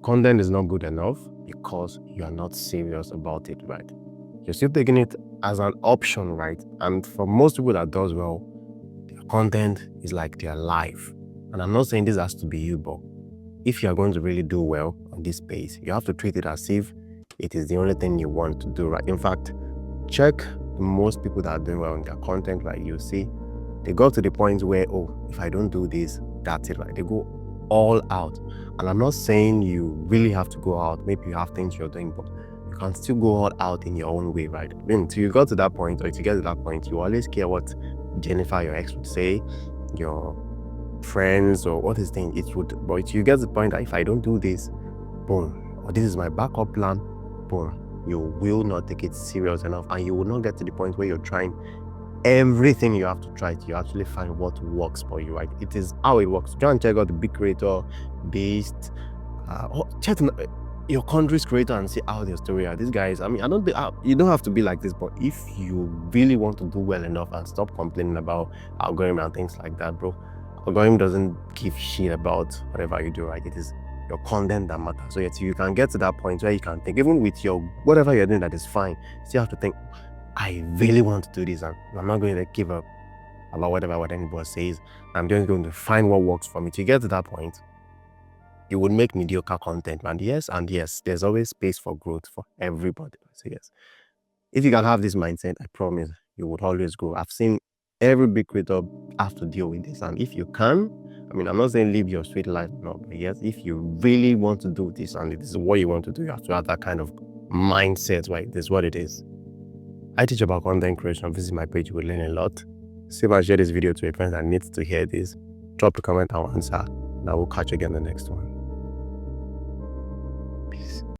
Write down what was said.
content is not good enough because you are not serious about it, right? You're still taking it as an option, right? And for most people that does well, their content is like their life. And I'm not saying this has to be you, but if you are going to really do well on this space, you have to treat it as if it is the only thing you want to do, right? In fact, check most people that are doing well on their content, right? You see, they go to the point where, oh, if I don't do this, that's it, right? They go all out. And I'm not saying you really have to go out. Maybe you have things you're doing, but you can still go all out in your own way, right? Until you got to that point, or if you get to that point, you always care what Jennifer, your ex, would say, your friends, or what is thing it would. But if you get to the point that if I don't do this, boom, or this is my backup plan, boom, you will not take it serious enough, and you will not get to the point where you're trying everything you have to try to actually find what works for you, right? It is how it works. Go and check out the Big Creator based, check your country's creator and see how their story are. These guys, I mean, I don't think you don't have to be like this, but if you really want to do well enough and stop complaining about algorithm and things like that, bro, algorithm doesn't give shit about whatever you do, right? It is your content that matters. So yes, you can get to that point where you can think, even with your whatever you're doing that is fine, you still have to think, I really want to do this, and I'm not going to give up about what anybody says. I'm just going to find what works for me. To get to that point, you would make mediocre content. And yes, there's always space for growth for everybody. So yes, if you can have this mindset, I promise you would always grow. I've seen every big creator have to deal with this, and if you can, I mean, I'm not saying live your sweet life, no, but yes, if you really want to do this and this is what you want to do, you have to have that kind of mindset, right? This is what it is. I teach about content creation. Visit my page, you will learn a lot. Save and share this video to a friend that needs to hear this. Drop a comment and answer, and I will catch you again in the next one.